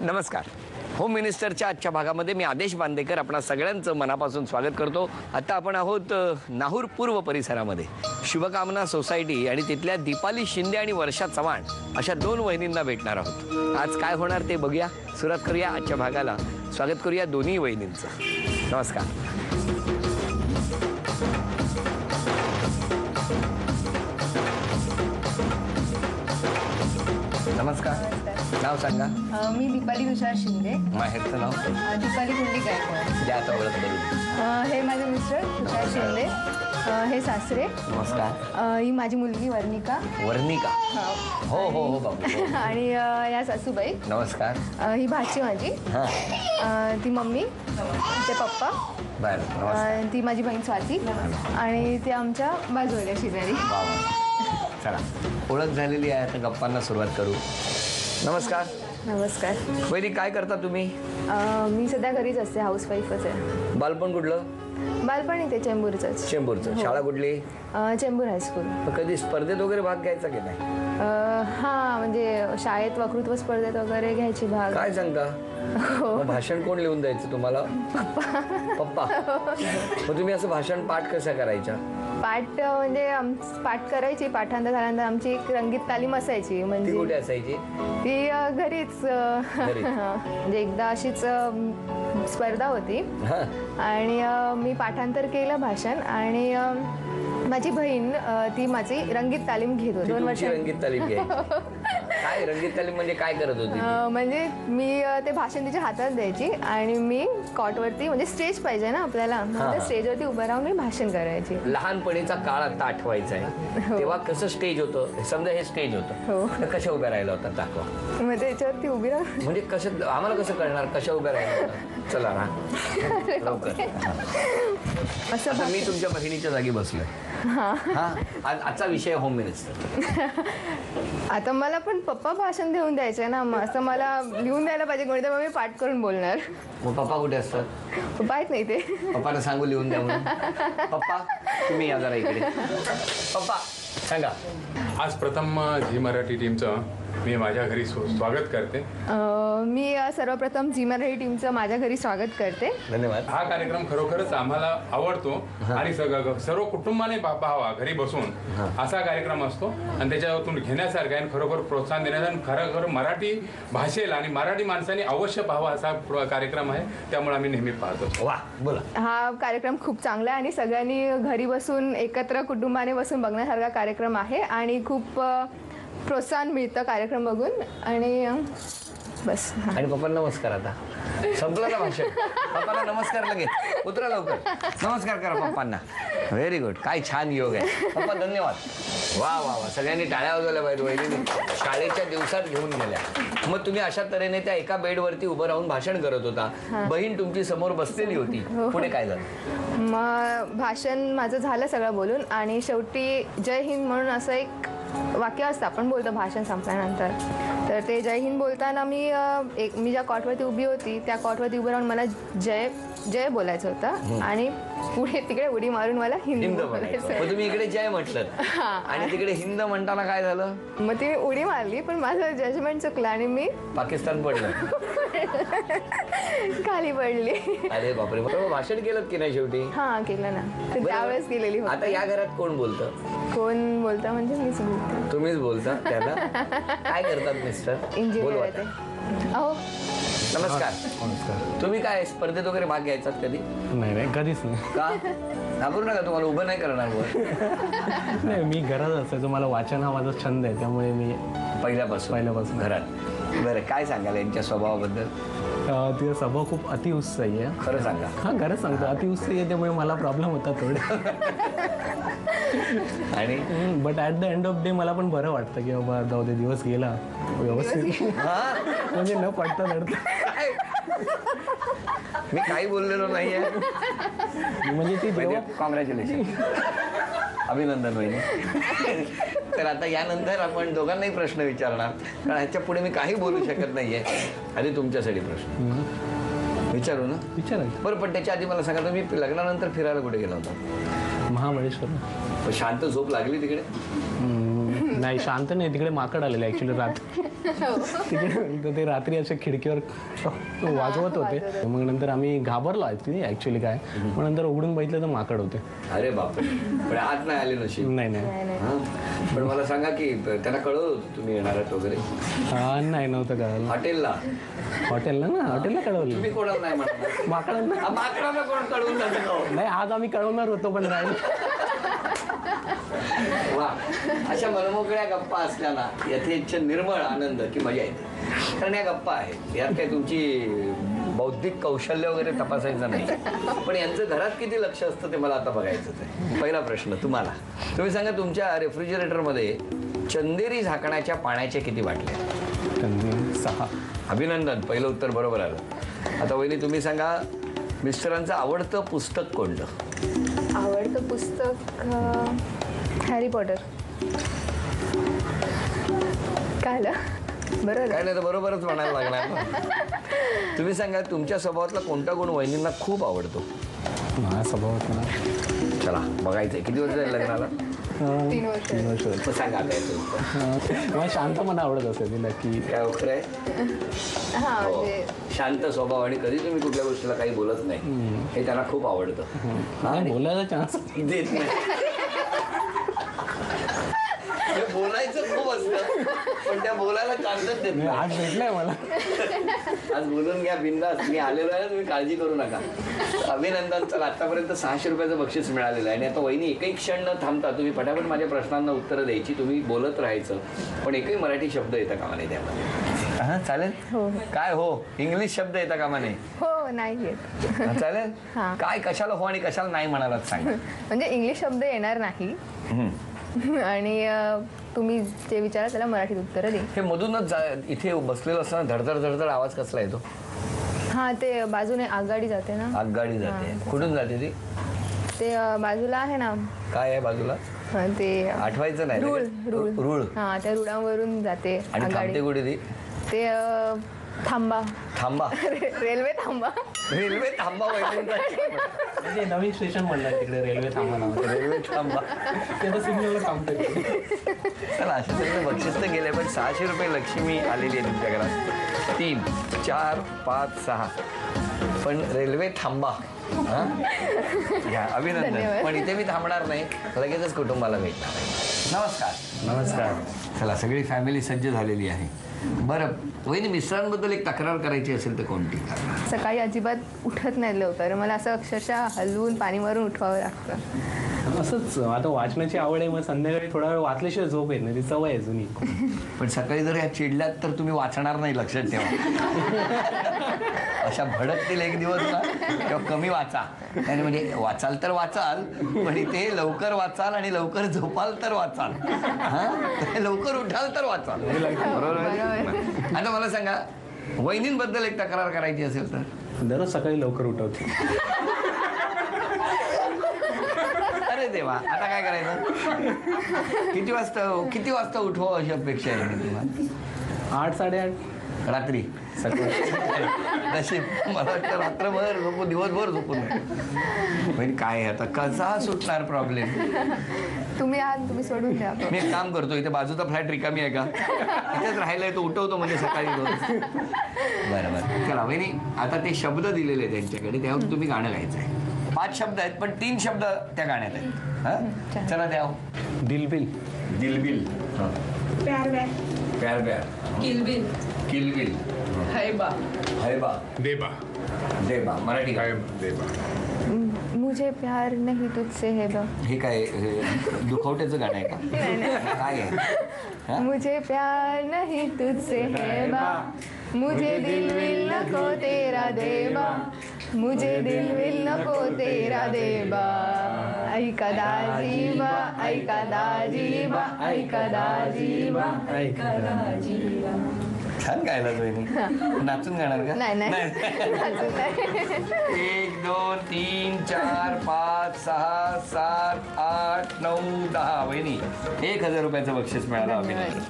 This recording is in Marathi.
नमस्कार. होम मिनिस्टरच्या आजच्या भागामध्ये मी आदेश बांदेकर आपणा सगळ्यांचं मनापासून स्वागत करतो. आता आपण आहोत नाहूर पूर्व परिसरामध्ये. शुभकामना सोसायटी आणि तिथल्या दीपाली शिंदे आणि वर्षा चव्हाण अशा दोन वहिनींना भेटणार आहोत. आज काय होणार ते बघूया. सुरुवात करूया आजच्या भागाला. स्वागत करूया दोन्ही वहिनींचं. नमस्कार. नमस्कार. नाव सांगा. मी दीपाली तुषार शिंदे. माहेरचं नाव. दीपाली कुंडी गायकवाड. द्या आता ओळख करून. हे माझे मिस्टर तुषार शिंदे. हे सासरे. नमस्कार. ही माझी मुलगी वर्णिका. वर्णिका. हो हो हो बाबू. आणि या सासूबाई. नमस्कार. ही भाची माझी. ती मम्मी. ते पप्पा. बरं. ती माझी बहीण स्वाती. आणि ते आमच्या बाजूला शेजारी. चला, ओळख झालेली आहे. आता गप्पांना सुरुवात करू. नमस्कार. नमस्कार. वैदी, काय करता तुम्ही? मी सध्या घरीच असते. हाऊसवाईफच आहे. बालपण कुठलं? बालपण इथे चेंबूरचंच. चेंबूरचं. शाळा कुठली? चेंबूर हायस्कूल. कधी स्पर्धेत वगैरे भाग घ्यायचा की नाही? हां, म्हणजे शाळेत वक्तृत्व स्पर्धेत वगैरे घ्यायची भाग. काय सांगता? मग भाषण कोण लिहून द्यायचं तुम्हाला? पप्पा. मग तुम्ही असं भाषण पाठ कसं करायच्या? पाठ म्हणजे पाठ करायची. पाठांतर झाल्यानंतर आमची एक रंगीत तालीम असायची. ती म्हणजे कुठे असायची? ती घरीच. म्हणजे एकदा अशीच स्पर्धा होती आणि मी पाठांतर केलं भाषण. आणि माझी बहीण ती माझी रंगीत तालीम घेत होती. 2 वर्ष. रंगीत तालीम घ्यायची. काय रंगीत तालीम म्हणजे काय करत होती? म्हणजे मी ते भाषण तिच्या हातात द्यायची आणि मी कॉटवरती, म्हणजे स्टेज पाहिजे ना आपल्याला, स्टेजवरती उभं राहून मी भाषण करायची. लहानपणीचा काळ आता आठवायचा आहे. तेव्हा कसं स्टेज होतं? समजा हे स्टेज होतं, तर कशा उभ्या राहिला होता दाखवा. मग त्याच्यावरती उभी राहून म्हणजे कसं आम्हाला कसं कळणार कशा उभ्या राहिला होता? चला ना लवकर. असं मी तुमच्या बहिणीच्या जागी बसलोय. आजचा विषय होम मिनिस्टर. आता मला पण पप्पा भाषण देऊन द्यायचे ना, मग असं मला लिहून द्यायला पाहिजे कोणी, तर मग मी पाठ करून बोलणार. मग पप्पा कुठे असतात? पप्पा आहेत नाही ते. पप्पाला सांगू लिहून द्या म्हणून. पप्पा तुम्ही या जरा इकडे. पप्पा सांगा. आज प्रथम झी मराठी टीमचं मी माझ्या घरी स्वागत करते. मी सर्वप्रथम झी मराठी टीमचं माझ्या घरी स्वागत करते. धन्यवाद. हा कार्यक्रम खरोखरच आम्हाला आवडतो आणि सर्व कुटुंबाने पाहावा घरी बसून असा कार्यक्रम असतो आणि त्याच्यातून घेण्यासारखा आहे. खरोखर प्रोत्साहन देण्याचा आणि खरोखर मराठी भाषेला आणि मराठी माणसांनी अवश्य पाहावा असा कार्यक्रम आहे. त्यामुळे आम्ही नेहमी पाहतो. वा बोला. हा कार्यक्रम खूप चांगला आहे आणि सगळ्यांनी घरी बसून एकत्र कुटुंबाने बसून बघण्यासारखा कार्यक्रम आहे आणि खूप प्रोत्साहन मिळतं कार्यक्रम बघून. आणि बस. आणि पप्पांना नमस्कार. आता संपलं ना भाषण. पप्पांना नमस्कार लगेच. उतरा लवकर. नमस्कार करा पप्पांना. Very good. काय छान योग आहे. पप्पा धन्यवाद. वा वा वा. सगळ्यांनी टाळ्या वाजवल्या पाहिजे. वहिनी शाळेच्या दिवसात घेऊन गेल्या. मग तुम्ही अशा तऱ्हेने त्या एका बेडवरती उभं राहून भाषण करत होता. बहीण तुमची समोर बसलेली होती. पुढे काय झालं? मग भाषण माझं झालं सगळं बोलून आणि शेवटी जय हिंद म्हणून असं एक वाक्य असतं आपण बोलतो भाषण संपल्यानंतर. तर ते जय हिंद बोलताना मी ज्या कॉटवरती उभी होती त्या कॉटवरती उभं राहून मला जय जय बोलायचं होतं आणि पुढे तिकडे उडी मारून मला हिंद बोलायचं. मग तुम्ही इकडे जय म्हटलं आणि तिकडे हिंद म्हणताना काय झालं? मग ती उडी मारली पण माझं जजमेंट चुकलं आणि मी पाकिस्तान पडलं. खाली पडली. अरे बापरे. मग भाषण केलं की नाही शेवटी? हा केलं ना. तर त्यावेळेस गेलेली होती. आता या घरात कोण बोलतं? कोण बोलतं म्हणजे मीच बोलते. तुम्हीच बोलता त्याला? काय करतात मिस्टर? इंजिनियर आहे ते. अहो नमस्कार. नमस्कार. तुम्ही काय स्पर्धेत वगैरे भाग घ्यायचात कधी? नाही नाही कधीच नाही. का? घाबरू नका. तुम्हाला उभं नाही करणार वर. नाही मी घरात असायचो. मला वाचन हा माझा छंद आहे त्यामुळे मी पहिल्यापासून घरात. बरं काय सांगाल यांच्या स्वभावाबद्दल? तिचा स्वभाव खूप अतिउत्साही आहे. खरं सांगा. हा खरंच सांगतो. अतिउत्साही आहे त्यामुळे मला प्रॉब्लेम होता थोडे. आणि but at the end of day मला पण बरं वाटतं की बाबा जाऊ दे दिवस गेला व्यवस्थित. म्हणजे न पडता धडता. मी काही बोललेलो नाहीये. म्हणजे ती जेव्हा कॉंग्रॅच्युलेशन. अभिनंदन वहिनी. तर आता यानंतर आपण दोघांनाही प्रश्न विचारणार कारण ह्याच्या पुढे मी काही बोलू शकत नाहीये. आधी तुमच्यासाठी प्रश्न विचारू ना? विचारा. बरं पण त्याच्या आधी मला सांगा तुम्ही लग्नानंतर फिरायला कुठे गेला होता? महाबळेश्वर. शांत झोप लागली तिकडे? नाही शांत नाही, तिकडे माकड आलेले ऍक्च्युली रात्री तिकडे ते रात्री असे खिडकीवर वाजवत होते. मग नंतर आम्ही घाबरलो ऍक्च्युली काय, मग नंतर उघडून बघितलं तर माकड होते. अरे बापरे, पण आज नाही आले नशीब. नाही नाही, नाही. हा? पण मला सांगा की त्यांना कळवलं होतं तुम्ही येणार आहात वगैरे नाही नव्हतं कळलं. हॉटेलला? हॉटेलला कळवलं. तुम्ही कोणाला नाही म्हणणार? माकडांना माकडाला कोण कळवून जातं का? नाही, आज आम्ही कळवणार होतो पण राहील. वा, अशा मनमोकळ्या गप्पा असल्या ना यथेच्छ निर्मळ आनंद की मजा येते. कारण या गप्पा आहेत, यात काही तुमची बौद्धिक कौशल्य वगैरे तपासायचं नाही, पण यांचं घरात किती लक्ष असतं ते मला आता बघायचंच आहे. पहिला प्रश्न तुम्हाला, तुम्ही सांगा तुमच्या रेफ्रिजरेटरमध्ये चंदेरी झाकणाच्या पाण्याचे किती बाटल्या? 6. अभिनंदन, पहिलं उत्तर बरोबर आलं. आता वहिनी तुम्ही सांगा, मिस्टरांचं आवडतं पुस्तक कोणतं? आवडतं पुस्तक हॅरी पॉटर. काय आलं? बरोबर काय नाही तर बरोबरच म्हणायला लागणार ना. तुम्ही सांगा तुमच्या स्वभावातला कोणता गुण वहिनींना खूप आवडतो? माझा स्वभाव होता ना. चला बघायचंय, किती वर्ष झाले लग्नाला? 3 वर्ष. 3 वर्ष झाली. मग सांगा काय तुमचं. मला शांत मला आवडत असेल तिला की काय उत्तर आहे? हा हो. म्हणजे शांत स्वभाव आणि कधी तुम्ही कुठल्या गोष्टीला काही बोलत नाही हे त्यांना खूप आवडतं. हा? नाही, बोलायला चान्स देत नाही. ते बोलायचं खूप असतं पण त्या बोलायला चान्सच देत नाही. आज भेटलाय मला. आज बोलून घ्या बिंदास, मी आलेलो आहे, तुम्ही काळजी करू नका. अभिनंदन. चला आतापर्यंत 600 रुपयाचं बक्षीस मिळालेलं आहे आणि आता वहिनी एकही क्षण न थांबता तुम्ही पटापट माझ्या प्रश्नांना उत्तरं द्यायची, तुम्ही बोलत राहायचं, पण एकही मराठी शब्द येता कामा नाही त्यामध्ये. हा चालेल? हो. काय हो? इंग्लिश शब्द येता कामा नाही? हो, नाही येत. हा, चालेल? हा. काय कशाला हो आणि कशाला नाही म्हणालात सांगा. म्हणजे इंग्लिश शब्द येणार नाही हम्म. आणि तुम्ही जे विचारा त्याला मराठीत उत्तरं दे. हे मधूनच इथे बसलेलं असताना धडधड धडधड आवाज कसला येतो? हा, ते बाजूने आगगाडी जाते ना. आगगाडी जाते. कुठून जाते ती? ते बाजूला आहे ना. काय आहे बाजूला? हा, ते आठवायचं नाही. रूळ रूळ रूळ. हा, त्या रुळावरून जाते आणि थांबते आगगाडी. कुठे ती? ते थांबा. थांबा. रेल्वे थांबा. रेल्वे थांबा वैकुंठ. म्हणजे नवीन स्टेशन म्हणलं तिकडे, रेल्वे थांबा नाव. रेल्वे थांबा. ते आता सिग्नलला थांबते. चला असे सगळे बक्षीस तर गेले, पण 600 रुपये लक्ष्मी आलेली आहे तुमच्या घरात. 3, 4, 5, 6. पण रेल्वे थांबा. हा घ्या, अभिनंदन. धन्यवाद. पण इथे मी थांबणार नाही, लगेचच कुटुंबाला भेटणार आहे. नमस्कार. नमस्कार. चला सगळी फॅमिली सज्ज झालेली आहे. बरं वहिनी, मिस्टरांबद्दल एक तक्रार करायची असेल तर कोणती? सकाळी अजिबात उठत नाही लवकर. मला असं अक्षरशः हलवून पाणी मारून उठवावं लागतं. असंच आता वाचनाची आवड आहे, मग संध्याकाळी थोडा वेळ वाचल्याशिवाय झोप येत नाही, ती सवय आहे जुनी. पण सकाळी जर या चिडल्यात तर तुम्ही वाचणार नाही, लक्षात ठेवा. अशा भडकतील एक दिवस ना तेव्हा कमी वाचा. आणि म्हणजे वाचाल तर वाचाल, पण इथे लवकर वाचाल आणि लवकर झोपाल तर वाचाल. हा, लवकर उठाल तर वाचाल. बरोबर आहे? आता मला सांगा, वहिनींबद्दल एक तक्रार करायची असेल तर? दररोज सकाळी लवकर उठवते. अरे देवा, आता काय करायचं? किती वाजता उठवा अशी अपेक्षा आहे तुम्हाला? 8, 8:30 रात्री. नशीब मला वाटतं रात्रभर झोपून दिवसभर झोपून नाही. म्हणजे काय आता कसा सुटणार प्रॉब्लेम? तुम्ही आहात, तुम्ही सोडून द्या. मी एक काम करतो, इथे बाजूचा फ्लॅट रिकामी आहे का, इथेच राहिलंय, तो उठवतो म्हणजे सकाळी रोज. बरं बरं. चला वहिनी, आता ते शब्द दिलेले आहेत त्यांच्याकडे, त्यावर तुम्ही गाणं गायचं आहे. 5 शब्द आहेत पण 3 शब्द त्या गाण्यात आहेत. हा चला द्या. दिलबिल. दिलबिल. प्यार व्यार. प्यार प्यार. किलबिल. किलबिल. हैबा. हैबा. देबा. देबा. मराठी काय काय? देबा. मुझे प्यार नहीं तुझसे है बा. हे काय दुखवट्याचं गाणं आहे का? काय आहे? हा? मुझे प्यार नहीं तुझसे है बा. मुझे दिल विल नको तेरा देबा. मुझे दिल विल नको तेरा देबा. ऐका दाजीबा, ऐका दाजीबा, ऐका दाजीबा, ऐका दाजीबा. छान गायला वहिनी. नाचून गाणार का? नाही नाही अजून नाही. 1, 2, 3, 4, 5, 6, 7, 8, 9, 10. वहिनी 1000 रुपयाचं बक्षीस मिळालं. अभिनंदन.